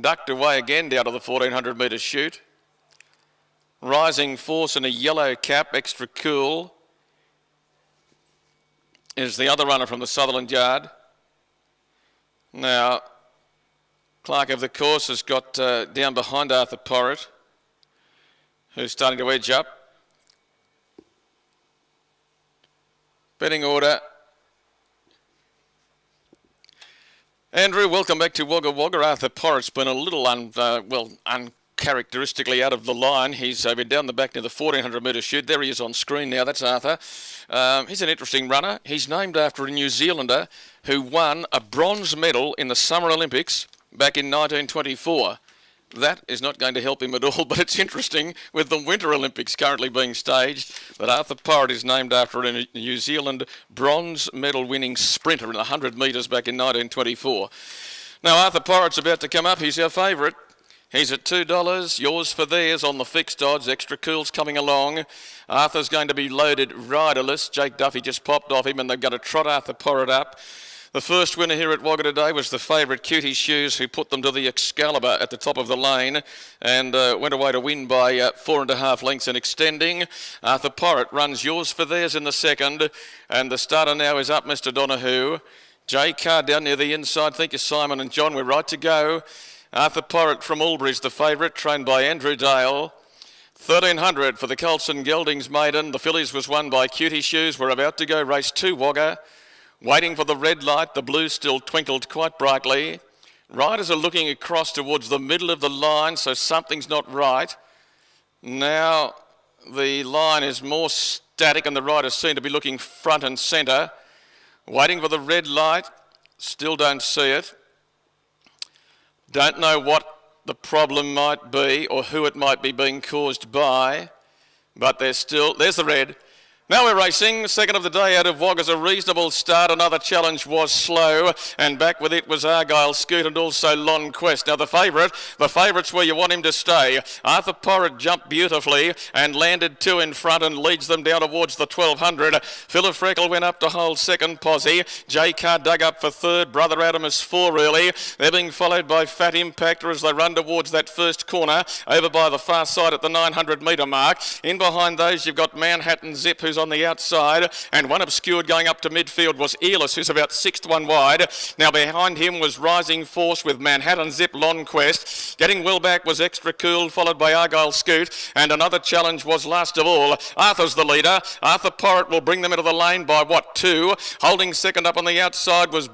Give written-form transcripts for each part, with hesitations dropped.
Ducked away again down to the 1400 metre chute. Rising Force in a yellow cap, Extra Cool, is the other runner from the Sutherland yard. Now, Clark of the course has got down behind Arthur Porritt, who's starting to edge up. Betting order. Andrew, welcome back to Wagga Wagga. Arthur Porritt's been a little uncharacteristically out of the line. He's been down the back near the 1400 metre chute. There he is on screen now. That's Arthur. He's an interesting runner. He's named after a New Zealander who won a bronze medal in the Summer Olympics back in 1924. That is not going to help him at all, but it's interesting with the Winter Olympics currently being staged that Arthur Porritt is named after a New Zealand bronze medal winning sprinter in 100 metres back in 1924. Now Arthur Porritt's about to come up. He's our favourite. He's at $2, yours for theirs on the fixed odds. Extra Cool's coming along. Arthur's going to be loaded riderless. Jake Duffy just popped off him and they've got to trot Arthur Porritt up. The first winner here at Wagga today was the favourite Cutie Shoes, who put them to the Excalibur at the top of the lane and went away to win by 4.5 lengths and extending. Arthur Porritt runs yours for theirs in the second, and the starter now is up, Mr. Donahue. J Carr down near the inside. Thank you, Simon and John. We're right to go. Arthur Porritt from Albury's the favourite, trained by Andrew Dale. 1300 for the Colson Geldings maiden. The fillies was won by Cutie Shoes. We're about to go race 2 Wagga. Waiting for the red light, the blue still twinkled quite brightly. Riders are looking across towards the middle of the line, so something's not right. Now the line is more static and the riders seem to be looking front and centre. Waiting for the red light, still don't see it. Don't know what the problem might be or who it might be being caused by, but there's the red. Now we're racing. Second of the day out of Wagga's a reasonable start. Another challenge was slow, and back with it was Argyle Scoot and also Lon Quest. Now the favourite's where you want him to stay. Arthur Porritt jumped beautifully and landed 2 in front and leads them down towards the 1200. Philip Freckle went up to hold second posse. J Carr dug up for third. Brother Adam is 4 early. They're being followed by Fat Impactor as they run towards that first corner over by the far side at the 900 metre mark. In behind those you've got Manhattan Zip, who's on the outside, and one obscured going up to midfield was Earless, who's about 6th one wide. Now behind him was Rising Force with Manhattan Zip, Lon Quest. Getting well back was Extra Cool, followed by Argyle Scoot, and another challenge was last of all. Arthur's the leader. Arthur Porritt will bring them into the lane by 2. Holding second up on the outside was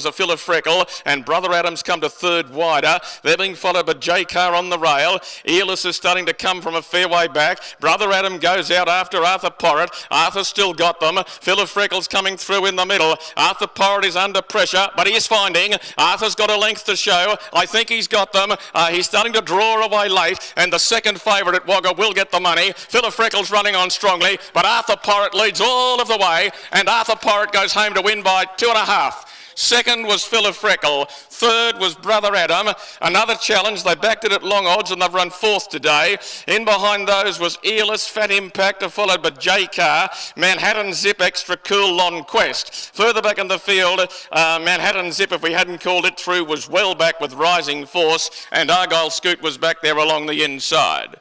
a Philip Freckle, and Brother Adams come to third wider. They're being followed by J Carr on the rail. Earless is starting to come from a fair way back. Brother Adam goes out after Arthur Porritt. Arthur's still got them. Philip Freckle's coming through in the middle. Arthur Porritt is under pressure, but he is finding. Arthur's got a length to show. I think he's got them. He's starting to draw away late, and the second favourite at Wagga will get the money. Philip Freckle's running on strongly, but Arthur Porritt leads all of the way, and Arthur Porritt goes home to win by 2.5. Second was Philip Freckle. Third was Brother Adam. Another challenge. They backed it at long odds and they've run 4th today. In behind those was Earless, Fat Impactor, followed by J Carr, Manhattan Zip, Extra Cool, Lon Quest. Further back in the field, Manhattan Zip, if we hadn't called it through, was well back with Rising Force, and Argyle Scoot was back there along the inside.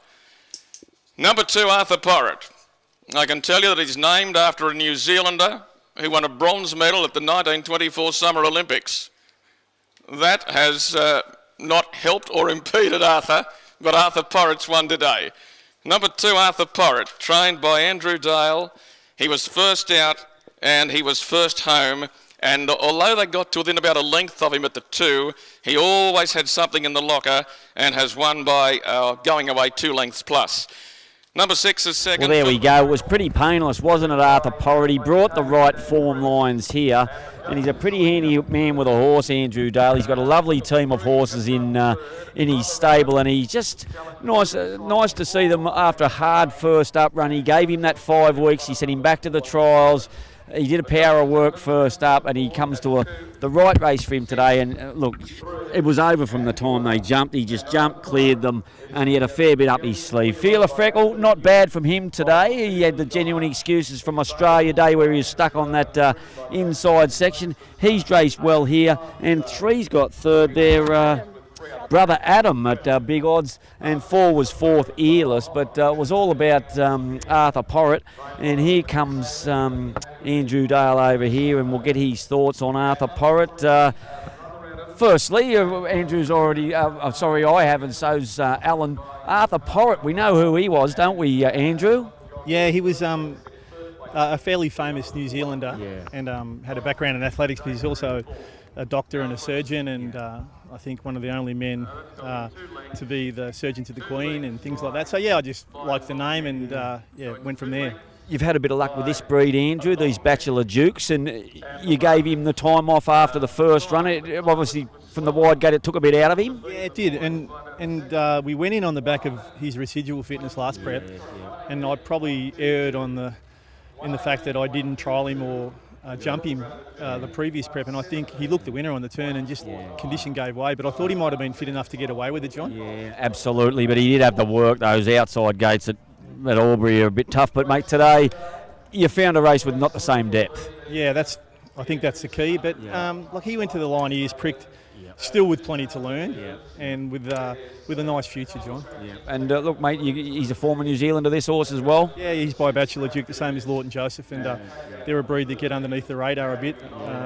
Number 2, Arthur Porritt. I can tell you that he's named after a New Zealander who won a bronze medal at the 1924 Summer Olympics. That has not helped or impeded Arthur, but Arthur Porritt's won today. Number 2, Arthur Porritt, trained by Andrew Dale. He was first out and he was first home, and although they got to within about a length of him at the 2, he always had something in the locker and has won by going away 2 lengths plus. Number 6 is second. Well, there we go. It was pretty painless, wasn't it, Arthur Porritt? He brought the right form lines here, and he's a pretty handy man with a horse, Andrew Dale. He's got a lovely team of horses in his stable, and he's just nice to see them after a hard first up run. He gave him that 5 weeks. He sent him back to the trials. He did a power of work first up, and he comes to the right race for him today. And look, it was over from the time they jumped. He just jumped, cleared them, and he had a fair bit up his sleeve. Philip Freckle, not bad from him today. He had the genuine excuses from Australia Day where he was stuck on that inside section. He's raced well here, and 3's got third there. brother Adam at big odds, and 4 was 4th, Earless, but it was all about Arthur Porritt. And here comes Andrew Dale over here, and we'll get his thoughts on Arthur Porritt. Firstly, Andrew's already, sorry, I haven't, so's Alan. Arthur Porritt, we know who he was, don't we, Andrew? Yeah, he was a fairly famous New Zealander, and had a background in athletics, but he's also a doctor and a surgeon, and I think one of the only men to be the surgeon to the Queen and things like that. So yeah, I just liked the name and went from there. You've had a bit of luck with this breed, Andrew, these Bachelor Dukes, and you gave him the time off after the first run. It, obviously, from the wide gate, it took a bit out of him. Yeah, it did, and we went in on the back of his residual fitness last prep, and I probably erred in the fact that I didn't trial him or jump him the previous prep, and I think he looked the winner on the turn, and just condition gave way. But I thought he might have been fit enough to get away with it, John. Yeah, absolutely, but he did have the work. Those outside gates at Albury are a bit tough, but mate, today you found a race with not the same depth. Yeah, I think that's the key. But like, he went to the line, ears pricked, still with plenty to learn, and with a nice future, John. Yeah. And look, mate, he's a former New Zealander, this horse as well. Yeah, he's by Bachelor Duke, the same as Lawton Joseph, and they're a breed that get underneath the radar a bit.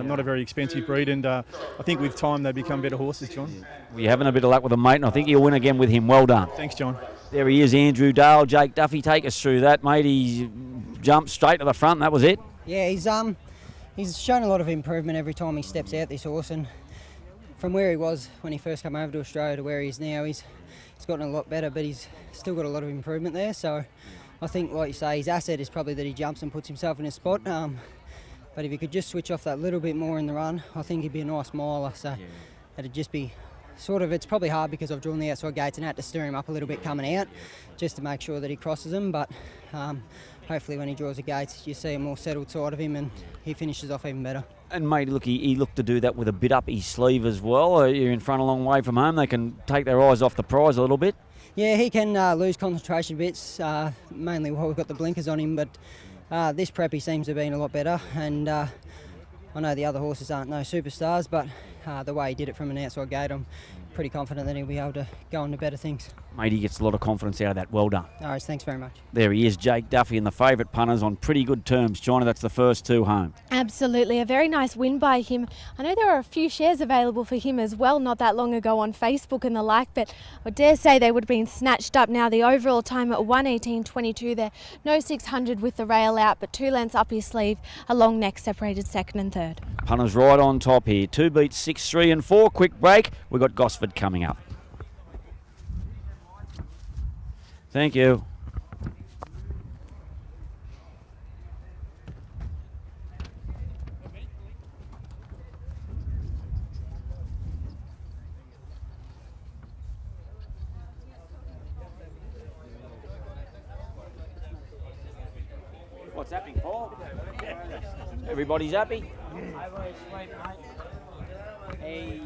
Not a very expensive breed, and I think with time they become better horses, John. We're having a bit of luck with him, mate, and I think he'll win again with him. Well done. Thanks, John. There he is, Andrew Dale. Jake Duffy, take us through that, mate. He jumped straight to the front, and that was it. Yeah, he's shown a lot of improvement every time he steps out, this horse, and from where he was when he first came over to Australia to where he is now, he's gotten a lot better, but he's still got a lot of improvement there. So I think, like you say, his asset is probably that he jumps and puts himself in a spot. But if he could just switch off that little bit more in the run, I think he'd be a nice miler. So it'd just be sort of, it's probably hard because I've drawn the outside gates and had to stir him up a little bit coming out just to make sure that he crosses them. But hopefully when he draws the gates, you see a more settled side of him and he finishes off even better. And mate, look, he looked to do that with a bit up his sleeve as well. You're in front a long way from home. They can take their eyes off the prize a little bit. Yeah, he can lose concentration bits, mainly while we've got the blinkers on him. But this prep he seems to have been a lot better. And I know the other horses aren't no superstars, but the way he did it from an outside gate, I'm pretty confident that he'll be able to go on to better things. Mate, he gets a lot of confidence out of that. Well done. All right, thanks very much. There he is, Jake Duffy, and the favourite punters on pretty good terms. Joanna, that's the first 2 home. Absolutely, a very nice win by him. I know there are a few shares available for him as well not that long ago on Facebook and the like, but I dare say they would have been snatched up now. The overall time at 1:18.22 there. No 600 with the rail out, but 2 lengths up his sleeve. A long neck separated second and third. Punters right on top here. 2 beats 6, 3 and 4. Quick break. We've got Gosford coming up. Thank you. What's happening, Paul? Everybody's happy? Hey,